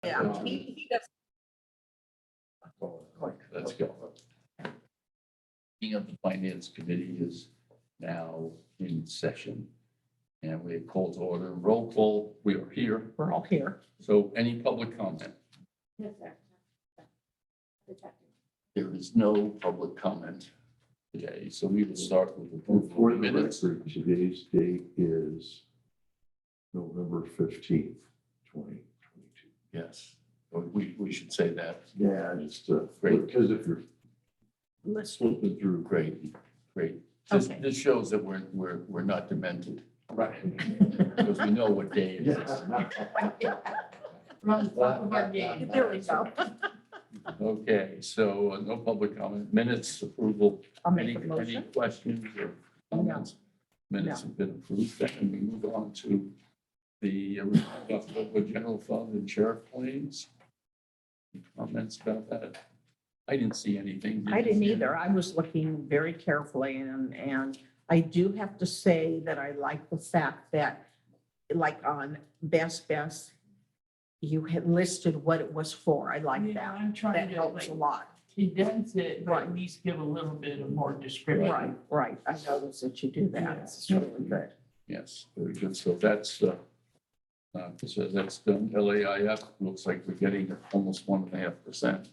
Yeah, he does. Let's go. Meeting of the Finance Committee is now in session. And we call to order, roll call, we are here. We're all here. So any public comment? Yes, sir. There is no public comment today, so we will start with approval For of the minutes. record, today's date is November 15th, 2022. Yes, we should say that. Yeah, just Great. because if you're Let's, flipping through. Great. Okay. This shows that we're not demented, Right. because we know what day it is. We're on top of our game. there we go. Okay, so no public comment, minutes approval. I'll make Any a motion. questions or comments? Minutes have been approved, and we move on to the general fund and sheriff claims. Any comments about that? I didn't see anything. Did I you didn't see either. I was looking very carefully and I do have to say that I like the fact that like on Best, you had listed what it was for. I like Yeah, that. I'm trying That to helps a like lot. condense it, but Right. at least give a little bit of more description. Right, right. I noticed that you do that. Yeah. It's really good. Yes, very good. So that's done. LAIF looks like we're getting almost 1.5%.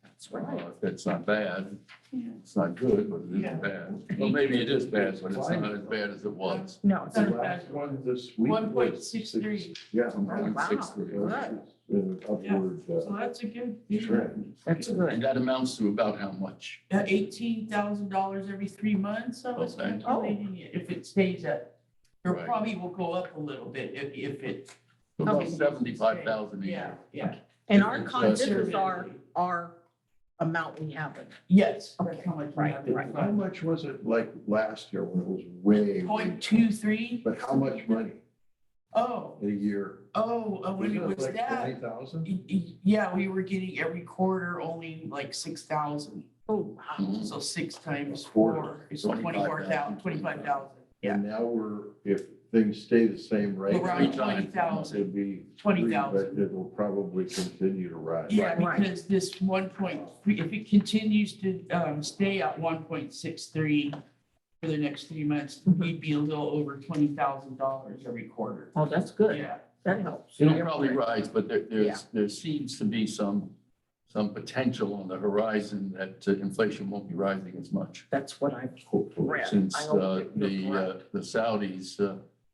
That's right. That's not bad. Yeah. It's not good, but it Yeah. isn't bad. Well, maybe it is bad, but it's not as bad as it was. No, it's The not. last one this week. was 1.63. Yeah. Oh, wow. 1.63. Good. Upward So that's a good, trend. That's And good. that amounts to about how much? $18,000 every 3 months. I was Okay. calculating it. If it stays at, or Right. probably will go up a little bit if it. About Okay. 75,000 a year. Yeah. And our, It's, this is our amount we have. Yes. Okay, That's how much we right, have in right. How fund. much was it like last year when it was way? 0.23. But how much money Oh, in a year? when it was like that. 20,000? Yeah, we were getting every quarter only like 6,000. Oh, wow. Mhm. So 6 times Quarter. 4 is 25,000. 25,000. Yeah. And now if things stay the same rate. Around Three times. 20,000. It'd be. 20,000. But it will probably continue to rise. Yeah, Right. because this 1.3, if it continues to stay at 1.63 for the next 3 months, we'd be a little over $20,000 every quarter. Oh, that's good. Yeah, That helps. It'll probably rise, but Yeah. there seems to be some potential on the horizon that inflation won't be rising as much. That's what I Hopefully. read. Since I hope that you're correct. the Saudis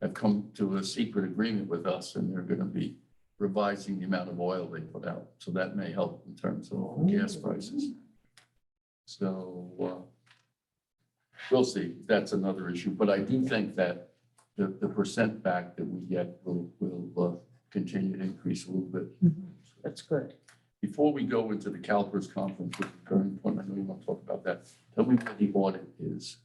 have come to a secret agreement with us and they're going to be revising the amount of oil they put out. So that may help in terms of gas prices. So we'll see. That's another issue. But I do think that the percent back that we get will continue to increase a little bit. Mhm. That's good. Before we go into the CalPERS conference, which is very important, I know you want to talk about that. Tell me what the audit is.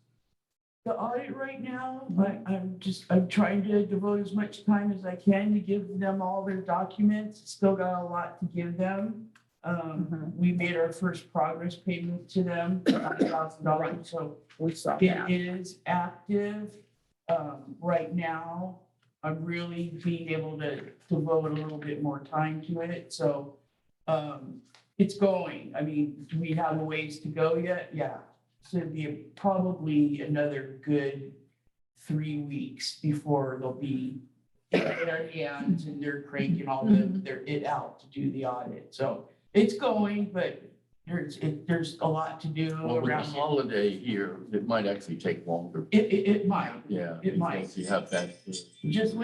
the audit right now, I'm trying to devote as much time as I can to give them all their documents. Still got a lot to give them. Mhm. We made our first progress payment to them, $9,000, so We saw it that. is active. Right now, I'm really being able to devote a little bit more time to it, so it's going. I mean, do we have a ways to go yet? Yeah. So it'd be probably another good 3 weeks before they'll be in their hands and they're cranking all it out to do the audit. So it's going, but there's a lot to do Well, with the around. holiday here, it might actually take longer. It might. Yeah. It might. because You have that. Just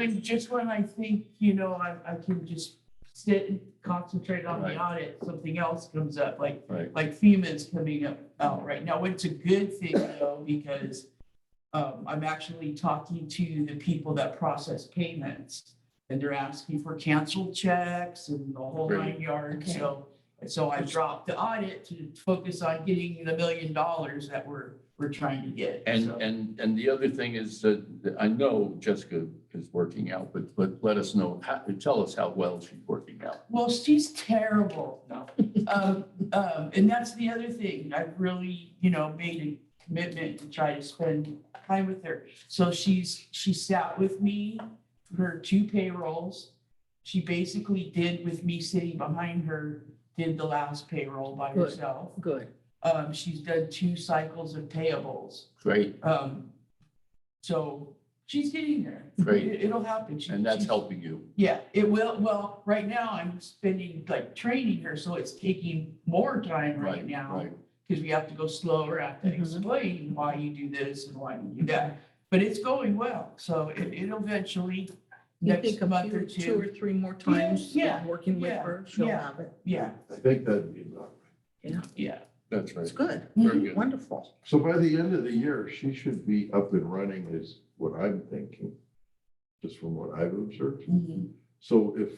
when I think, I can just sit and concentrate on the Right. audit, something else comes up, like Right. FEMA's coming out right now. It's a good thing though, because I'm actually talking to the people that process payments. And they're asking for canceled checks and the whole Great. 9 yards. Okay. So I dropped the audit to focus on getting the $1 million that we're trying to get. So- And the other thing is that I know Jessica is working out, but let us know, tell us how well she's working out. Well, she's terrible. No. And that's the other thing. I've really, made a commitment to try to spend time with her. So she sat with me for 2 payrolls. she basically did with me sitting behind her, did the last payroll by Good. herself. Good. She's done 2 cycles of payables. Great, So she's getting there. Great. It'll happen. and that's She's- helping you. Yeah, it will. Well, right now I'm spending like training her, so it's taking more time right now. Right, Because we have to go slower, I have to Mhm. explain why you do this and why you do that. But it's going well, so it'll eventually, You next think a month or few, 2 or two. 3 more times, yeah, working with yeah, her, she'll yeah. have it. Yeah, I think that'd be enough. yeah. that's right. It's good. Very good. Wonderful. So by the end of the year, she should be up and running is what I'm thinking, just from what I've observed. Mhm. So if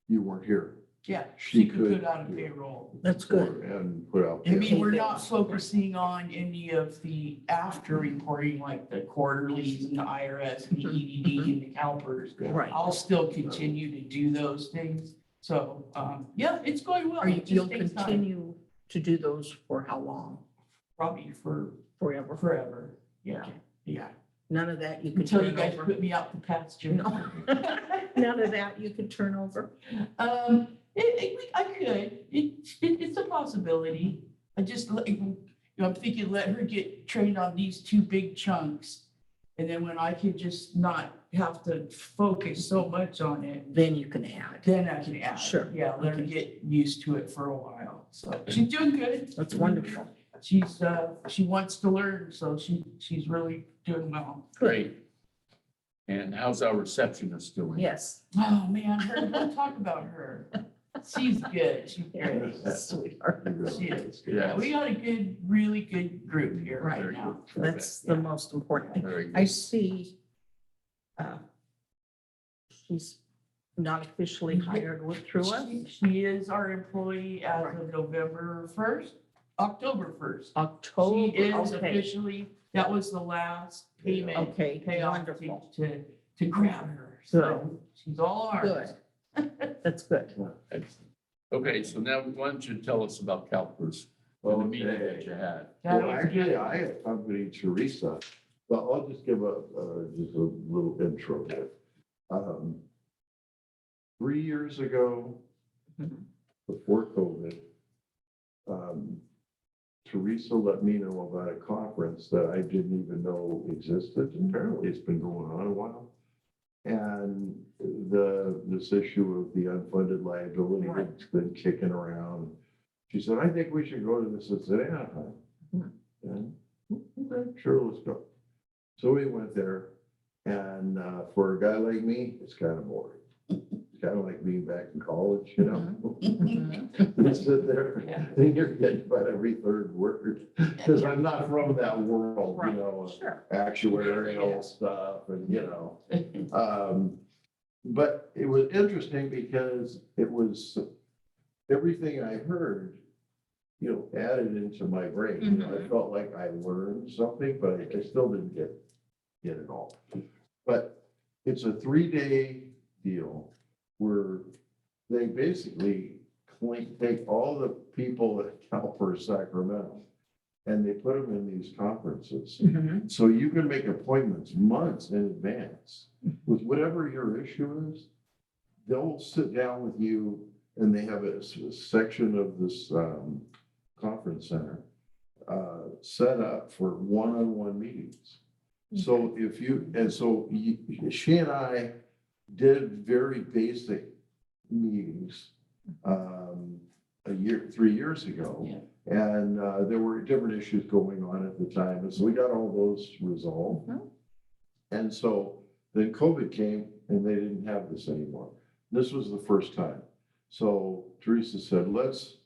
you weren't here. Yeah, She she could could put out a do it. payroll. That's good. And put out. I mean, we're Pay not bills. focusing on any of the after reporting, like the quarterlies and the IRS and the EDD and the CalPERS. Right. I'll still continue to do those things. So, yeah, it's going well. Are you, It just you'll takes time. continue to do those for how long? Probably for Forever? forever. Yeah, Okay. yeah. None of that you could Until you turn guys over? put me out the pasture. No. None of that you could turn over? I could. It's a possibility. I just, I'm thinking, let her get trained on these 2 big chunks. And then when I can just not have to focus so much on it, Then you can add. then I can add. Sure. Yeah, let her Okay. get used to it for a while. So she's doing good. That's wonderful. She wants to learn, so she's really doing well. Great. And how's our receptionist doing? Yes. Oh, man, don't talk about her. She's good. She's good. Sweetheart. She is. Yes. Yeah, we got a good, really good group here right Very now. good. That's the most important thing. Very I good. see she's not officially hired through us. She is our employee as of November 1st, October 1st. October, She is okay, officially, that was the last payment okay, payoff wonderful, to grab her. So she's all ours. good. That's good. Excellent. Okay, so now why don't you tell us about CalPERS and the meeting that you had? That Well, was actually, good. I accompanied Teresa, but I'll just give just a little intro. 3 years ago, Mhm. before COVID, Teresa let me know about a conference that I didn't even know existed. Apparently, it's been going on a while. And this issue of the unfunded liability Right. that's been kicking around. She said, I think we should go to this. It's in Anaheim. Mhm. And, okay, sure, let's go. So we went there, and for a guy like me, it's kind of boring. Kind of like being back in college, you know? You sit there, Yeah. and you're getting about every third word, because I'm not from that world, you Right, know, sure. actuarial stuff and, you know. But it was interesting because it was, everything I heard, you know, added into my brain. You know, I felt like I learned something, but I still didn't get it all. But it's a 3-day deal where they basically take all the people at CalPERS Sacramento and they put them in these conferences. Mhm. So you can make appointments months in advance with whatever your issue is. They'll sit down with you and they have a section of this conference center set up for one-on-one meetings. So if you, and so she and I did very basic meetings 3 years ago. Yeah. And there were different issues going on at the time. And so we got all those resolved. Mhm. And so then COVID came and they didn't have this anymore. This was the first time. So Teresa said, let's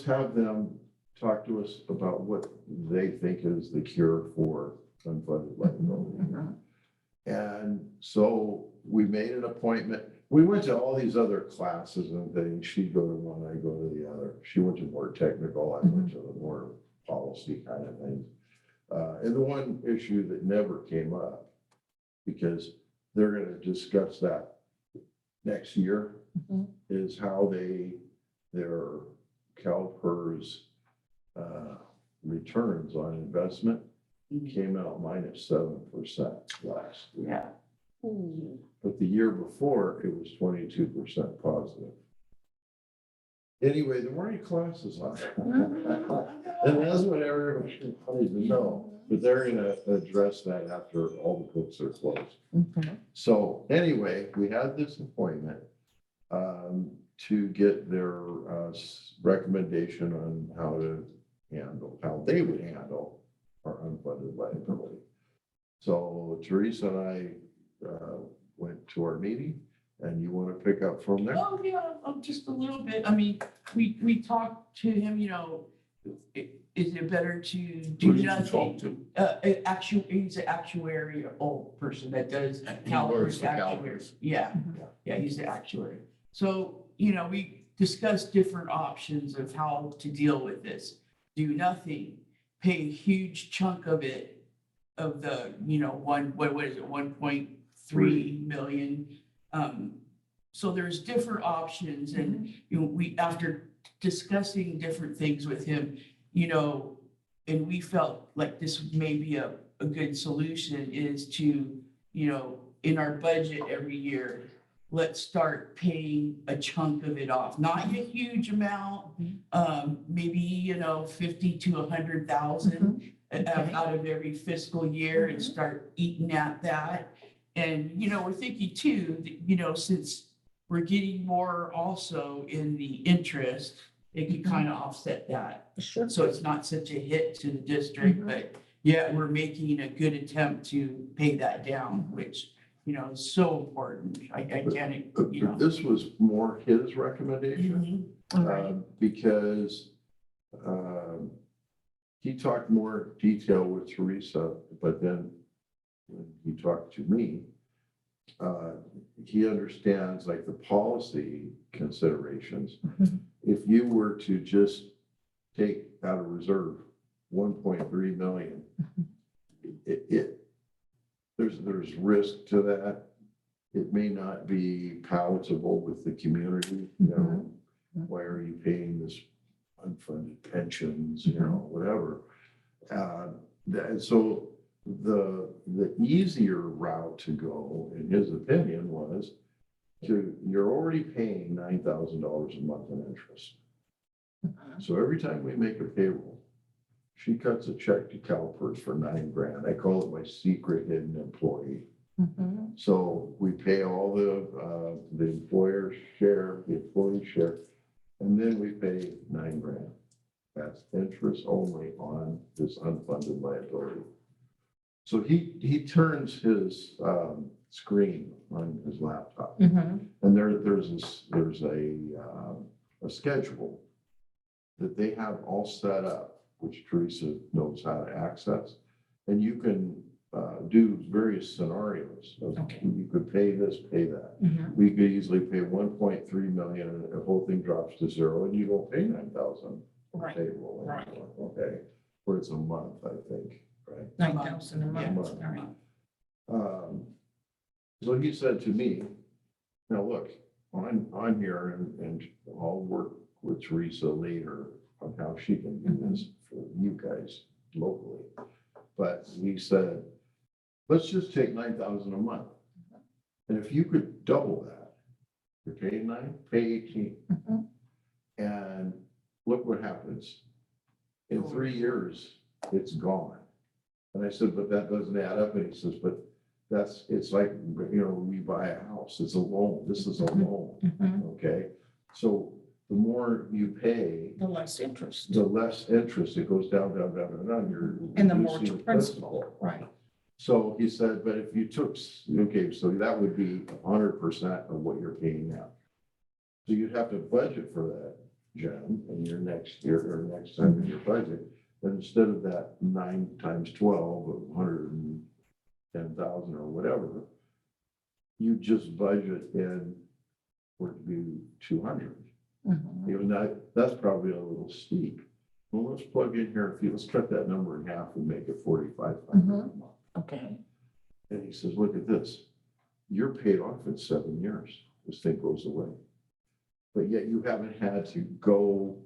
have them talk to us about what they think is the cure for unfunded liability. Mhm. And so we made an appointment. We went to all these other classes and things. She'd go to one, I go to the other. She went to more technical, I went to the more policy kind of things. And the one issue that never came up, because they're gonna discuss that next year, Mhm. is how their CalPERS returns on investment came out -7% last year. Yeah. Ooh. but the year before, it was 22% positive. Anyway, there weren't any classes on it. And that's what everybody wanted to know, but they're gonna address that after all the books are closed. Okay. So anyway, we had this appointment to get their recommendation on how they would handle our unfunded liability. So Teresa and I went to our meeting, and you want to pick up from there? Oh, yeah, just a little bit. I mean, we talked to him, is it better to do Who did you talk nothing? to? He's an actuarial person that does He works calipers, for actuaries. calipers. Yeah, yeah, he's the actuary. So, we discussed different options of how to deal with this. Do nothing, pay a huge chunk of it, of the, what is it, 1.3 million? So there's different options and, we, after discussing different things with him, and we felt like this may be a good solution is to, in our budget every year, let's start paying a chunk of it off, not a huge amount, maybe, 50 to 100,000 out of every fiscal year and start eating at that. And, we're thinking too, that, since we're getting more also in the interest, it could kind of offset that. Sure. So it's not such a hit to the district, but yeah, we're making a good attempt to pay that down, which, is so important. I can't, But this was more his recommendation, Mhm. All right. because he talked more detail with Teresa, but then when he talked to me, he understands like the policy considerations. Mhm. If you were to just take out of reserve 1.3 million, there's risk to that. It may not be palatable with the community, why are you paying this unfunded pensions, whatever. And so the easier route to go, in his opinion, was you're already paying $9,000 a month in interest. So every time we make a payroll, she cuts a check to CalPERS for $9,000. I call it my secret hidden employee. Mhm. So we pay all the employer's share, the employee share, and then we pay $9,000. That's interest only on this unfunded liability. So he turns his screen on his laptop, Mhm. and there's a schedule that they have all set up, which Teresa knows how to access, and you can do various scenarios. Okay. You could pay this, pay that. Mhm. We could easily pay 1.3 million, and the whole thing drops to zero, and you don't pay 9,000 Right. payroll Right. anymore. Okay, or it's a month, I think, right? 9,000 a Yeah. month. All right. So he said to me, now look, I'm here and I'll work with Teresa later on how she can do this for you guys locally. But he said, let's just take 9,000 a month. And if you could double that, you're paying 9, pay 18. Mhm. And look what happens. In 3 years, it's gone. And I said, but that doesn't add up. And he says, but it's like, we buy a house, it's a loan. This is a loan, Mhm. okay? So the more you pay, The less interest. the less interest, it goes down, down, down, down, down. You're And the more reducing to principal. Right. So he said, but if you took, okay, so that would be 100% of what you're paying now. So you'd have to budget for that, Jen, in your next year or next time in your budget. But instead of that 9 times 12 of 110,000 or whatever, you just budget in for it to be 200. Mhm. Even that's probably a little steep. Well, let's plug in here, let's cut that number in half and make it 4,500 a month. Okay. And he says, look at this, you're paid off in 7 years, this thing goes away. But yet you haven't had to go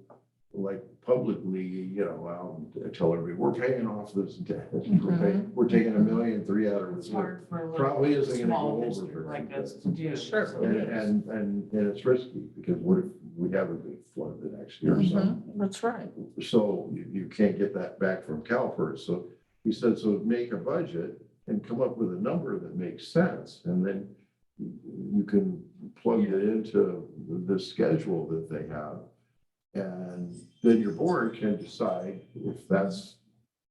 like publicly, I'll tell everybody, we're paying off this debt. Mhm. We're taking 1.3 million out of It's reserve. hard for a Probably little isn't gonna go small over district very like good. us to do. Sure. So And, it's- and it's risky, because what if we have a big flood the next year or something? Mhm, that's right. So you can't get that back from CalPERS. So he said, so make a budget and come up with a number that makes sense. And then you can plug it into the schedule that they have. And then your board can decide if that's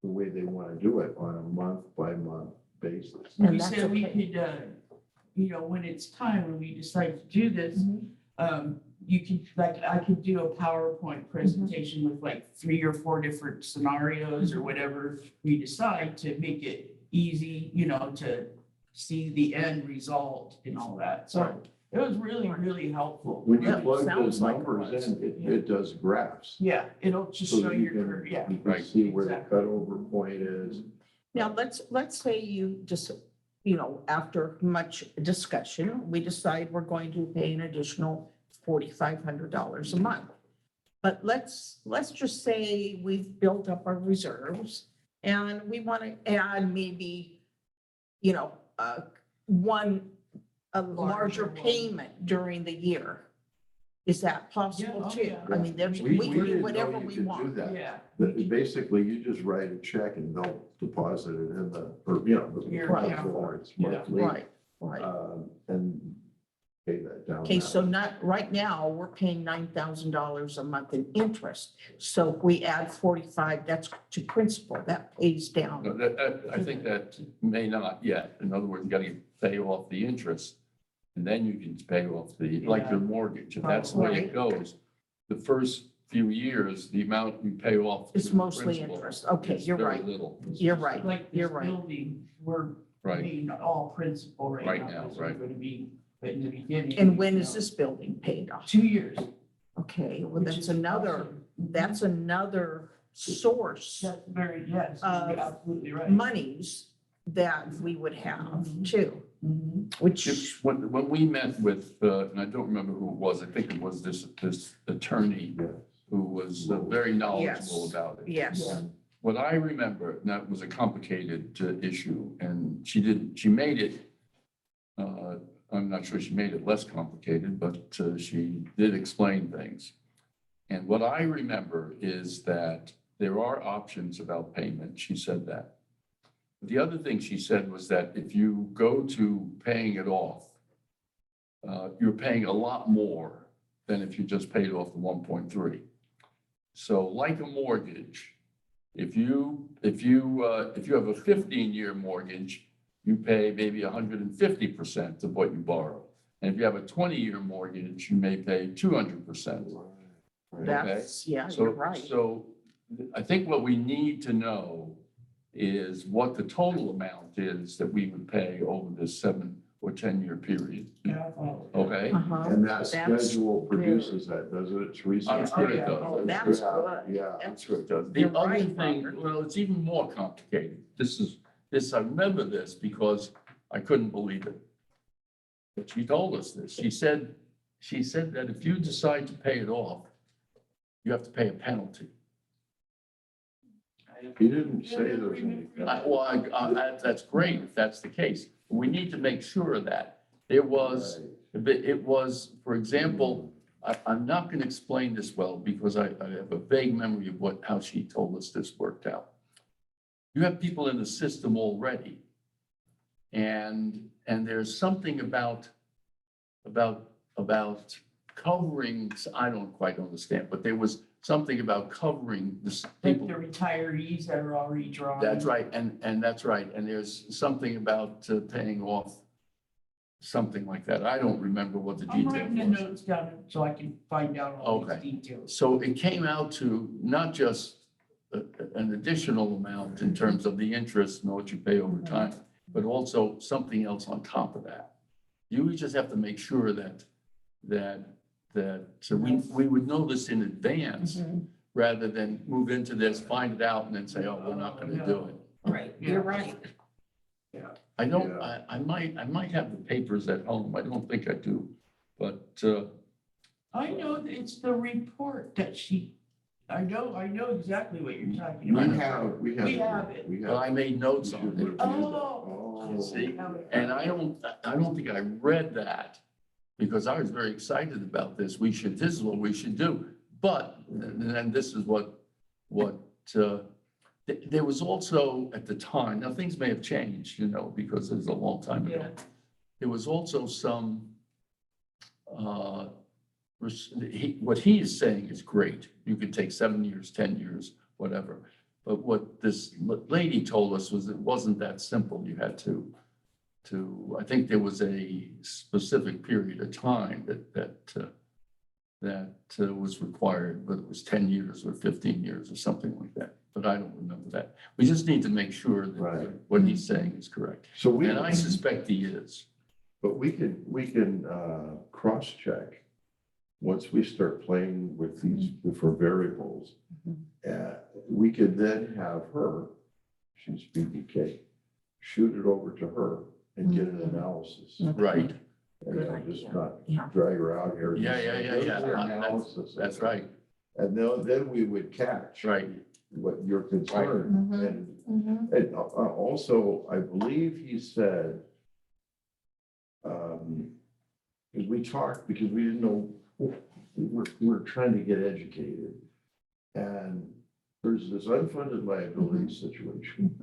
the way they want to do it on a month by month basis. And We that's said we okay. could, when it's time, when we decide to do this, Mhm. you can, like, I could do a PowerPoint presentation with like 3 or 4 different scenarios or whatever we decide to make it easy, to see the end result and all that. So it was really, really helpful. When you Yeah, plug sounds those like it numbers was. in, it does graphs. Yeah, it'll just So show that you your can, curve, yeah. you can Right. see where the Exactly. cutover point is. Now, let's say you just, after much discussion, we decide we're going to pay an additional $4,500 a month. But let's just say we've built up our reserves and we want to add maybe, a larger one. payment during the year. Is that possible Yeah, oh, too? yeah. I mean, there's, We we can didn't do know whatever you we could do want. that. Yeah. But basically, you just write a check and they'll deposit it in the, or, Your Right. account. It's Yeah. monthly. Right, right. And pay that down. Okay, that so way. not, right now, we're paying $9,000 a month in interest. So if we add 45, that's to principal, that pays No, down. I think that may not yet. In other words, you gotta pay off the interest. And then you can pay off like your mortgage. If that's the way it goes, the first few years, the amount you pay off. It's to mostly principal interest. Okay, is you're very right. little. You're right, Like you're this right. building, we're Right. paying all principal Right right now, now. It's right. going to be in the beginning. And when is this building paid off? 2 years. Okay, well, which that's is another, awesome. that's another source That's yes, Of you're absolutely right. monies that we would have too, Mhm. which, When we met with, and I don't remember who it was, I think it was this attorney Yeah. who was very knowledgeable Yes. about it. yes. What I remember, and that was a complicated issue, and she made it, I'm not sure she made it less complicated, but she did explain things. And what I remember is that there are options about payment. She said that. The other thing she said was that if you go to paying it off, you're paying a lot more than if you just paid off the 1.3. So like a mortgage, if you have a 15-year mortgage, you pay maybe 150% of what you borrow. And if you have a 20-year mortgage, you may pay 200%. That's, yeah, So, you're right. So I think what we need to know is what the total amount is that we would pay over this 7 or 10-year period. Yeah, I follow. Okay? Uh-huh. And that That's schedule good. produces that, doesn't it, Teresa? I'm sure it does. Oh, that's Yeah, good. Yeah. I'm sure it does. The You're other right, thing, Robert. well, it's even more complicated. I remember this because I couldn't believe it. But she told us this. She said that if you decide to pay it off, you have to pay a penalty. He didn't say there was any. That's great if that's the case. We need to make sure of that. It was, for example, I'm not going to explain this well because I have a vague memory of how she told us this worked out. You have people in the system already. And there's something about covering, I don't quite understand, but there was something about covering the Like people. the retirees that are already drawn. That's right, and that's right, and there's something about paying off something like that. I don't remember what the I'm detail writing the was. notes down so I can find out all these Okay. details. So it came out to not just an additional amount in terms of the interest and what you pay over time, but also something else on top of that. You just have to make sure that so we would know this in advance Mhm. rather than move into this, find it out, and then say, oh, we're not gonna do it. Right, you're right. I don't, Yeah. I might have the papers at home. I don't think I do. But I know that it's the report that she I know exactly what you're talking We about. have, we have. We have it. We have. But I made notes on it. Oh. See, and I don't think I read that because I was very excited about this. This is what we should do. But, and then this is there was also at the time, now things may have changed, because it was a long time ago. Yeah. There was also some, what he is saying is great. You could take 7 years, 10 years, whatever. But what this lady told us was it wasn't that simple. You had to, I think there was a specific period of time that was required, but it was 10 years or 15 years or something like that. But I don't remember that. We just need to make sure Right. that what he's saying is correct. So we. And I suspect he is. But we can cross-check once we start playing with these for variables. We could then have her, she's BBK, shoot it over to her and get an analysis. Right. And Good just idea. not Yeah. drag her out here. Yeah. Here's the analysis. That's right. And then we would catch. Right. What your concern. Mhm. And also, I believe he said, because we talked, because we didn't know, we're trying to get educated. And there's this unfunded liability situation.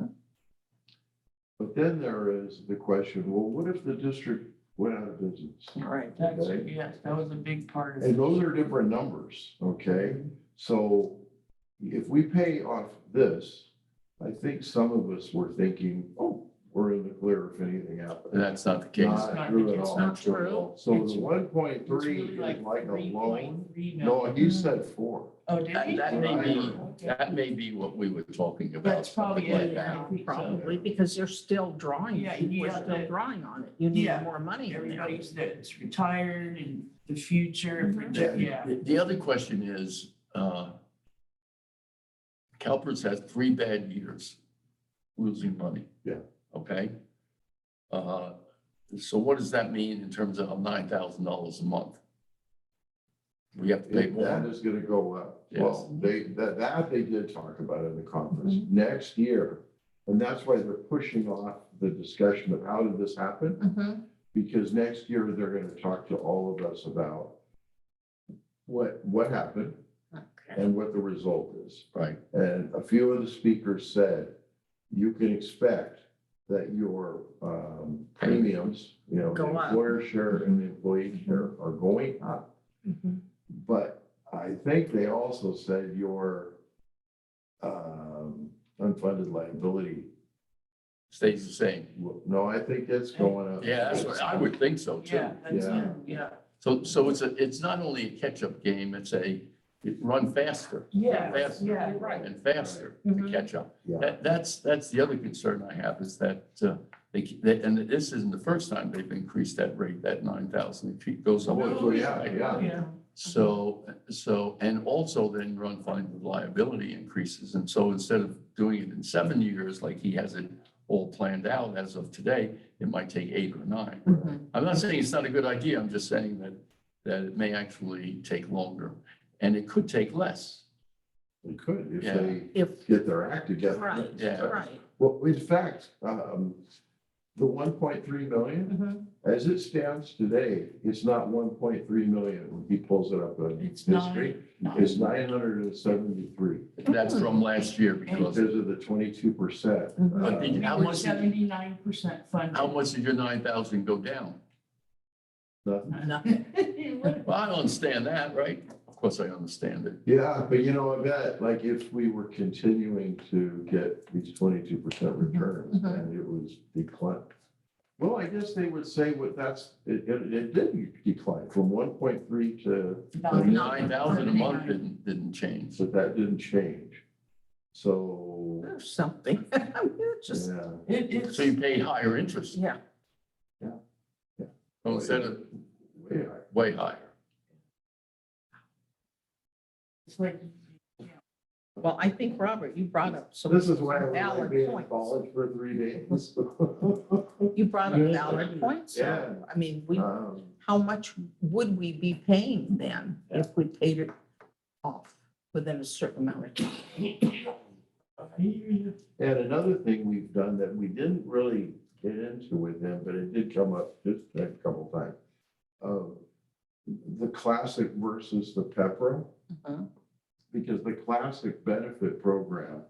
But then there is the question, well, what if the district went out of business? Right. That's, Okay. yes, that was a big part of it. And those are different numbers, okay? So if we pay off this, I think some of us were thinking, oh, we're in the clear if anything happens. And that's not the case. Not true at It's all. not true. So It's- the 1.3 It's really is like a loan. 3.3 No, million. he said 4. Oh, did he? That may be what we were talking about. That's probably something like it. that. I think so. Probably because you're still drawing. Yeah, you We're got still the- drawing on it. You need Yeah, more money in there. Everybody's that's retired and the future, Mhm. yeah. The other question is, CalPERS has 3 bad years losing money. Yeah. Okay? So what does that mean in terms of $9,000 a month? We have to pay That more. is gonna go up. Yes. Well, that they did talk about in the conference. Next year, and that's why they're pushing off the discussion of how did this happen? Mhm. Because next year, they're gonna talk to all of us about what happened Okay. and what the result is. Right. And a few of the speakers said, you can expect that your premiums, the Go up. employer share and the employee share are going up. Mhm. But I think they also said your unfunded liability, Stays the same. no, I think that's going up. Yeah, that's what I would think so too. Yeah, that's, Yeah. yeah. So it's not only a catch-up game, it run faster. Yeah, Faster. yeah. Right. And faster to Mhm. catch up. Yeah. That's the other concern I have is that and this isn't the first time they've increased that rate, that 9,000. It goes up. Oh, yeah, yeah. Yeah. So, and also then run funded liability increases. And so instead of doing it in 7 years, like he has it all planned out as of today, it might take 8 or 9. Mhm. I'm not saying it's not a good idea. I'm just saying that it may actually take longer and it could take less. They could if Yeah. they If, get their act together. right, Yeah. right. Well, in fact, the 1.3 million, Mhm. as it stands today, it's not 1.3 million when he pulls it up on It's history. nine. It's 973 That's from last year because because of the 22%. Mhm. But We how were much- 79% funded. how much did your 9,000 go down? Nothing. Well, I understand that, right? Of course I understand it. Yeah, but I bet like if we were continuing to get these 22% returns Mhm. and it was decline. Well, I guess they would say it did decline from 1.3 to, Nine. 9,000 a month didn't change. but that didn't change. So, There's something. It's just, yeah. It's, So you pay higher interest yeah. instead of Yeah. way higher. it's like, Well, I think, Robert, you brought up some This is why I like valid being in points. college for 3 days. You brought up valid points. Yeah. So, I mean, Um, how much would we be paying then if we paid it off? within a certain amount of time. I hear you. And another thing we've done that we didn't really get into with them, but it did come up just a couple times. The classic versus the PEPRA, Mhm. because the classic benefit program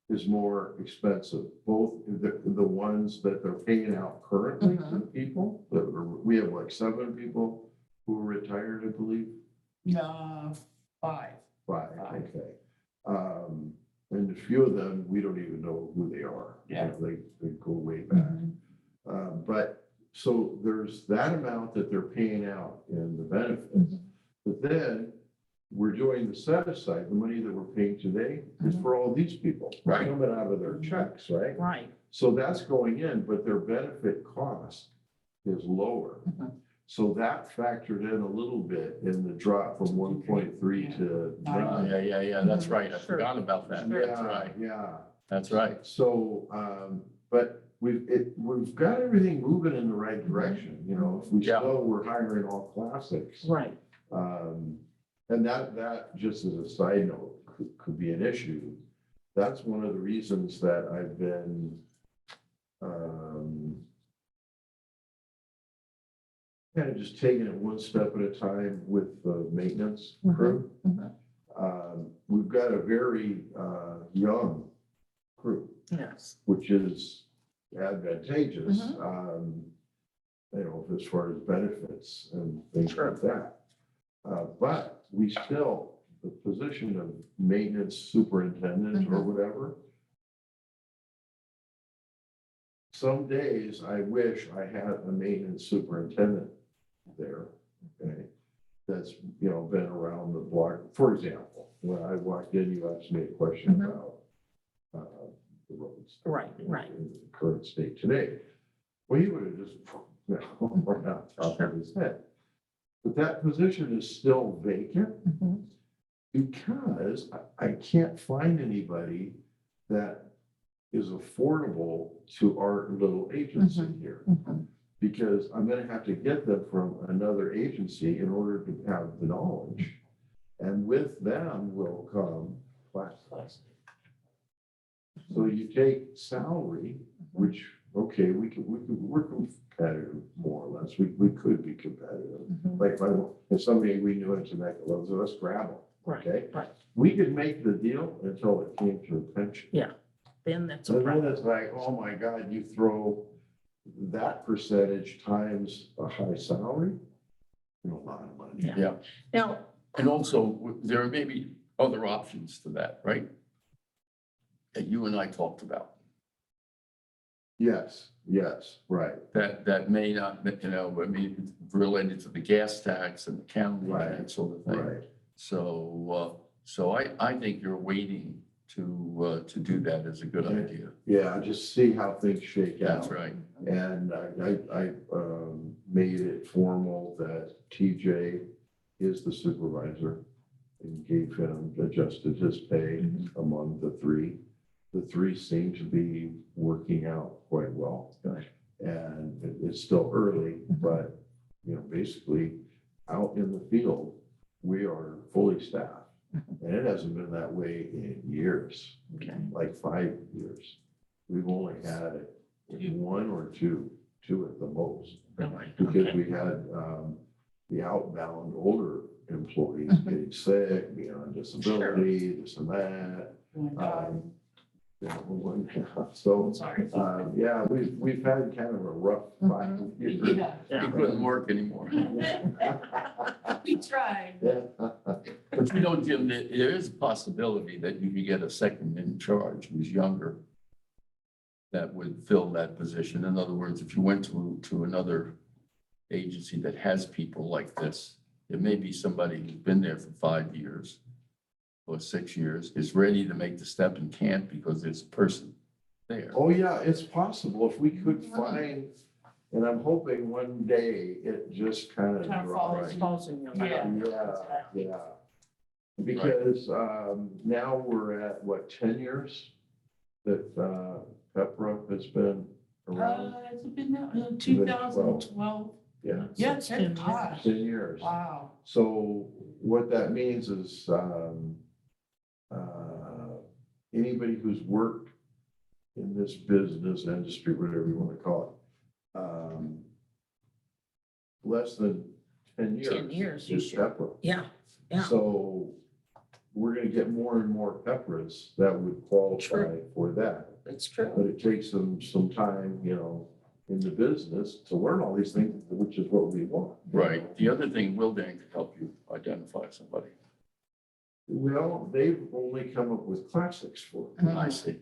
is more expensive. Both the ones that they're paying out currently to people, we have like 7 people who are retired, I believe. 5. 5, okay. And a few of them, we don't even know who they are. Yeah. You know, they go way back. But so there's that amount that they're paying out in the benefits. But then we're doing the set aside, the money that we're paying today is for all these people. Right. Coming out of their checks, right? Right. So that's going in, but their benefit cost is lower. So that factored in a little bit in the drop from 1.3 to 9. Yeah, that's right. I Sure. forgot about that. That's Yeah, right. yeah. That's right. So, but we've got everything moving in the right direction, you know, if we Yeah. still, we're hiring all classics. Right. And that just as a side note, could be an issue. That's one of the reasons that I've been, kind of just taking it one step at a time with the maintenance crew. We've got a very, young crew, Yes. which is advantageous, you know, as far as benefits and things like that. But we still, the position of maintenance superintendent or whatever, some days I wish I had a maintenance superintendent there, okay? That's, you know, been around the block. For example, when I walked in, you asked me a question about the roads. Right. In the current state today. Well, he would have just, you know, right on top of his head. But that position is still vacant because I can't find anybody that is affordable to our little agency here. Because I'm gonna have to get them from another agency in order to have the knowledge. And with them will come class. So you take salary, which, okay, we're competitive more or less. We could be competitive. Like if somebody we knew in Temecula loves it, let's grab them, okay? Right. We could make the deal until it came to a pension. Yeah. Then that's a And then problem. it's like, oh my God, you throw that percentage times a high salary, a lot of money. Yeah. Yeah. Now, And also, there may be other options to that, right? That you and I talked about, Yes, right. that may not, you know, I mean, related to the gas tax and the county and Right. that sort of thing. Right. So I think you're waiting to do that is a good Okay. idea. Yeah, just see how things shake out. That's right. And I made it formal that TJ is the supervisor and gave him, adjusted his pay among the 3. The 3 seem to be working out quite well. Good. And it's still early, but, you know, basically out in the field, we are fully staffed. And it hasn't been that way in years, okay. like 5 years. We've only had 1 or 2 at the most. Really? Because Okay. we had the outbound older employees getting sick, being on disability, this and that. You know, so, Sorry. yeah, we've had kind of a rough 5 years. Yeah. It couldn't work anymore. We tried. But you know, Jim, there is a possibility that you could get a second in charge who's younger that would fill that position. In other words, if you went to another agency that has people like this, it may be somebody who's been there for 5 years or 6 years, is ready to make the step and can't because there's a person there. Oh, yeah, it's possible if we could find, and I'm hoping one day it just kind of Kind of drops. Falls in your lap. Yeah. Because now we're at, what, 10 years that PEPRA has been around? Has it been that, 2012? Yeah, Yeah, it's been gosh. 10 years. Wow. So what that means is anybody who's worked in this business, industry, whatever you want to call it, less than 10 years. 10 years, you is should. PEPRA. Yeah, yeah. So we're gonna get more and more PEPRAs that would qualify True. for that. That's true. But it takes them some time, in the business to learn all these things, which is what we want. Right. The other thing, Wildan could help you identify somebody. Well, they've only come up with classics for it, I see.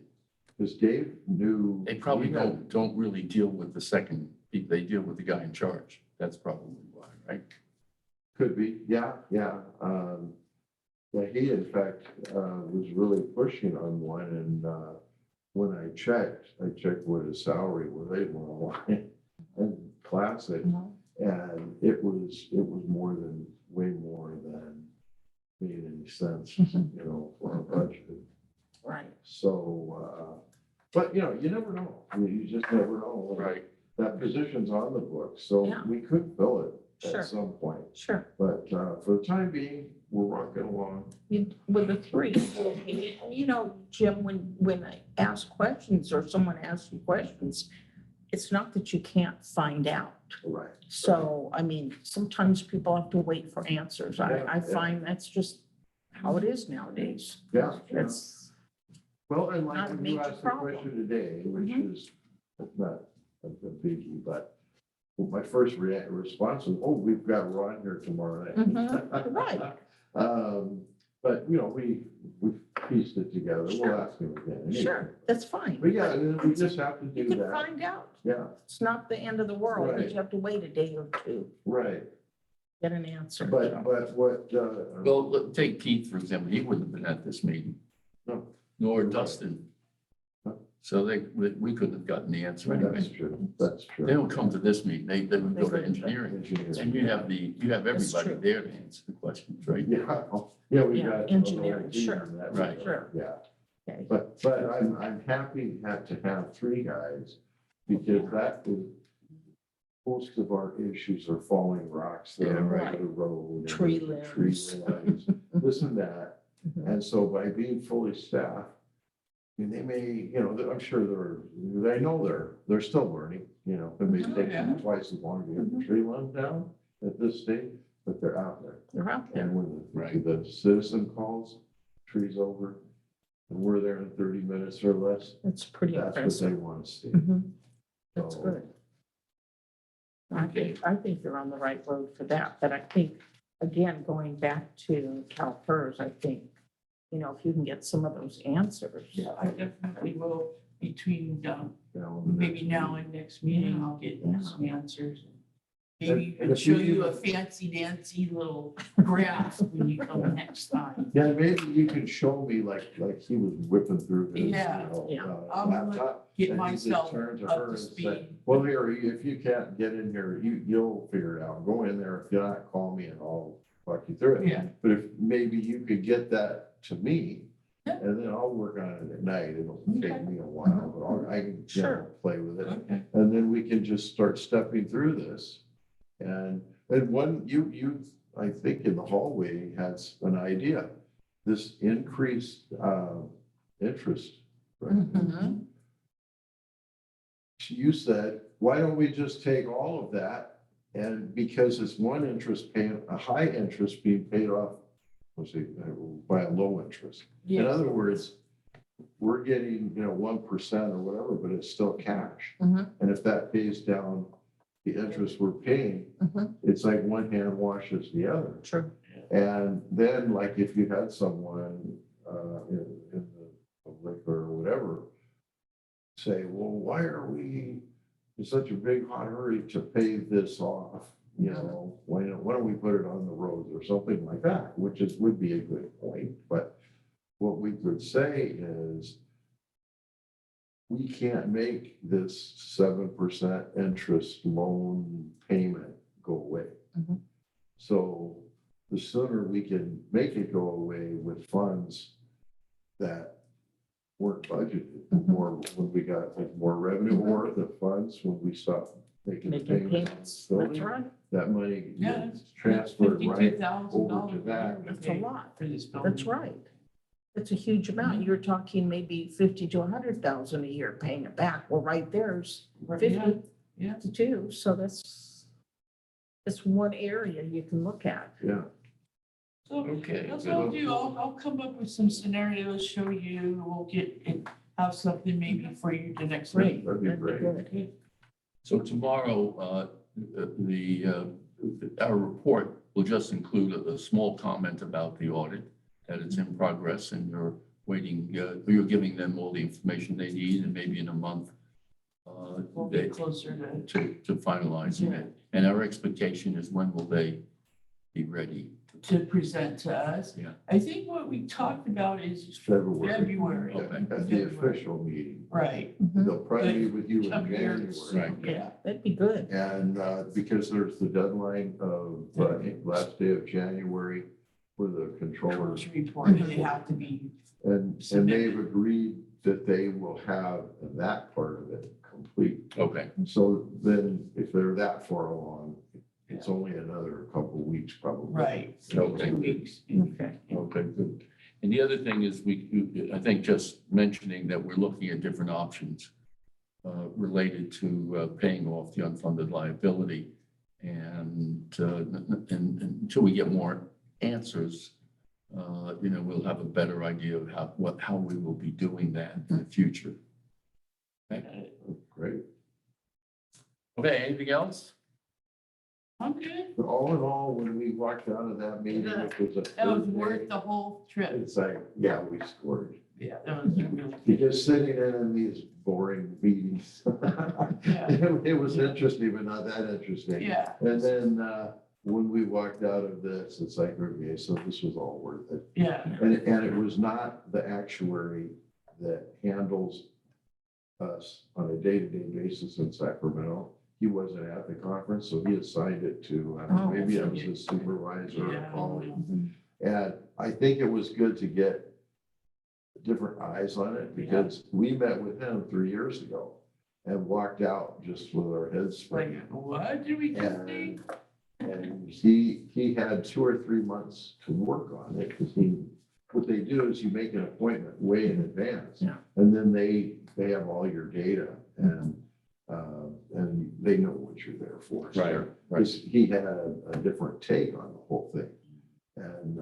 because Dave knew. They probably don't really deal with the second, they deal with the guy in charge. That's probably why, right? Could be, yeah. Yeah, he in fact, was really pushing on one, and, when I checked what his salary was, they were online and classic, Mhm. and it was way more than made any sense, for our budget. Right. So, but you never know. I mean, you just never know. Right. That position's on the books, so Yeah. we could fill it Sure. at some point. Sure. But, for the time being, we're rocking along. With the three, Jim, when I ask questions or someone asks you questions, it's not that you can't find out. Right. So, I mean, sometimes people have to wait for answers. I Yeah. find that's just how it is nowadays. Yeah. It's, Well, and Not like a when you major asked the problem. question today, which Mhm. is not a biggie, but my first response was, oh, we've got Ron here tomorrow night. Mhm, right. But, we pieced it together. We'll Sure. ask him again. anyway. Sure, that's fine. But yeah, we just have to You do can that. find out. Yeah, It's not the end of the world, but Right. you have to wait a day or two, right. get an answer. But what, Well, take Keith, for example. He wouldn't have been at this meeting, no, nor Right. Dustin. No. So we couldn't have gotten the answer anyway. that's true. That's true. They don't come to this meeting. They would They go to go to engineering. Engineers. And you have That's everybody true. there to answer the questions, right? Yeah, we Yeah, got. engineering, sure, Right. sure. Yeah. Okay. But I'm happy to have three guys, because that is, most of our issues are falling rocks that Yeah, are right. on the road. and Tree Tree limbs. limbs, this and that. Mhm. And so by being fully staffed, I mean, they may, I'm sure I know they're still learning, it may Mhm. take them twice as long to get the tree limb down at this stage, but they're out there. They're out there. And when Right. the citizen calls, trees over, and we're there in 30 minutes or less, It's pretty that's what they impressive. want to see. Mhm. That's So, good. I think you're on the right road for that, but I think, again, going back to CalPERS, I think, if you can get some of those answers. Yeah, I definitely will between, and maybe now and next meeting, I'll get Yeah. some answers. And- Maybe and even if show you you a even- fancy dancy little graph when you come next time. Yeah, maybe you can show me like he was whipping through his, Yeah. I'm gonna laptop. Get and he just myself turned to up her to and said, speed. well, here, if you can't get in here, you'll figure it out. Go in there. If you're not, call me and I'll walk you through it. Yeah. But if maybe you could get that to me, Yeah. and then I'll work on it at night. It'll take Okay. me a while, but I can, Sure. play with it. Okay. And then we can just start stepping through this. And one, you, I think in the hallway has an idea, this increased, interest. rate. Mhm. You said, why don't we just take all of that? And because it's one interest paying, a high interest being paid off, by a low interest. In Yeah, other words, we're getting, 1% or whatever, but it's still cash. Mhm. And if that pays down the interest we're paying, Mhm. it's like one hand washes the other. True. And then like if you had someone in the public or whatever, say, well, why are we in such a big hot hurry to pay this off? Why don't we put it on the roads or something like that, which would be a good point. But what we could say is, we can't make this 7% interest loan payment go away. Mhm. So the sooner we can make it go away with funds that weren't budgeted, Mhm. more when we got like more revenue Mhm. or the funds, when we stop making Making payments. payments, on the that's building, right. that money Yeah, gets transferred right $52,000 over to that. That's a lot. for this building. That's right. It's a huge amount. You're talking maybe 50 to 100,000 a year paying it back. Well, right there's Right, 50 yeah. to 2, so that's one area you can look at. Yeah, So Okay, that's good. what I'll do. I'll come up with some scenarios, show you, we'll get, and have something maybe for you the next week. Great. that'd be great. good. So tomorrow, our report will just include a small comment about the audit, that it's in progress and you're waiting, you're giving them all the information they need, and maybe in a month, We'll they, get closer to, to finalizing it. And our expectation is, when will they be ready? to present to us. Yeah. I think what we talked about It's is February. February. Okay. At the official meeting. Right, They'll probably meet with you in Come here. January. Right. yeah, That'd be good. And because there's the deadline of last day of January for the controllers. controllers report, and they have to be, And they've agreed that they will have that part of it complete. Okay, So then if they're that far along, it's only another couple of weeks probably. right, Okay. 2 weeks. Okay. okay, good. And the other thing is, I think just mentioning that we're looking at different options related to paying off the unfunded liability. And until we get more answers, we'll have a better idea of how we will be doing that in the future. Great. Okay, anything else? I'm good. But all in all, when we walked out of that meeting, it was a That was Thursday. worth the whole trip. It's like, yeah, we scored. Yeah, that was really good. Because sitting in these boring meetings, Yeah. it was interesting, but not that interesting. Yeah, And then when we walked out of this, it's like, okay, so this was all worth it. yeah, And it was not the actuary that handles us on a day-to-day basis in Sacramento. He wasn't at the conference, so he assigned it to, Oh, maybe it so was his supervisor or yeah. colleague. And I think it was good to get different eyes on it, because we met with him 3 years ago and walked out just with our heads Like, spinning. what did we just think? And he had 2 or 3 months to work on it, because what they do is you make an appointment way in advance. Yeah. And then they have all your data, and they know what you're there for. So Right. because he had a different take on the whole thing. And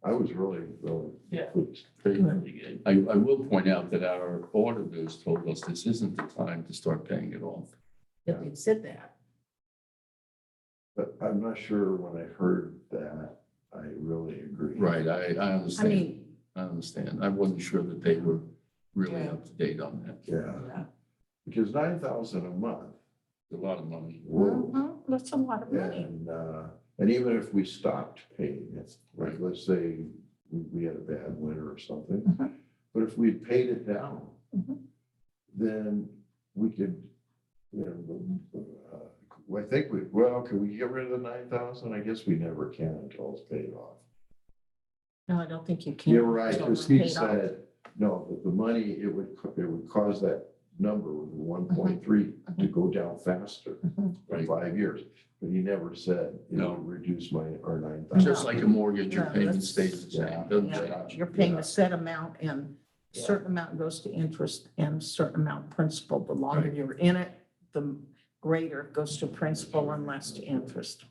I was really, really Yeah. pleased. Really good. I will point out that our auditors told us this isn't the time to start paying it off. If they said that. But I'm not sure when I heard that, I really agree. Right, I I understand. mean, I understand. I wasn't sure that they were really Yeah. up to date on that. Yeah, Yeah. because 9,000 a month. It's a lot of money. Whoa. that's a lot of money. And even if we stopped paying it, like, Right. let's say we had a bad winter or something, Mhm. but if we paid it down, Mhm. then we could, I think can we get rid of the 9,000? I guess we never can until it's paid off. No, I don't think you can. You're right, until because it's he paid off. said, no, that the money, it would cause that number with 1.3 to go down faster Mhm. for Right. 5 years. But he never said it No. would reduce our 9,000. Just like a mortgage, your No, payment that's- stays the Yeah. same, doesn't Yeah, change. You're paying Yeah. a set amount, and a Yeah. certain amount goes to interest and a certain amount principal. The longer Right. you're in it, the greater it goes to principal and less to interest.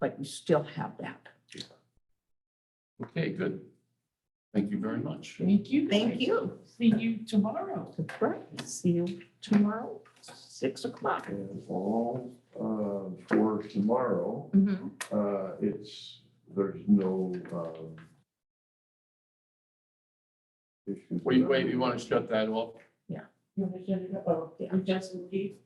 But you still have that. Okay, good. Thank you very much. Thank you. Thank guys. you. See you tomorrow. That's right. See you tomorrow, 6 o'clock. And all for tomorrow, there's no issues. Wait, you want to shut that off? You want to shut it up? Oh, Yeah. I'm just leave.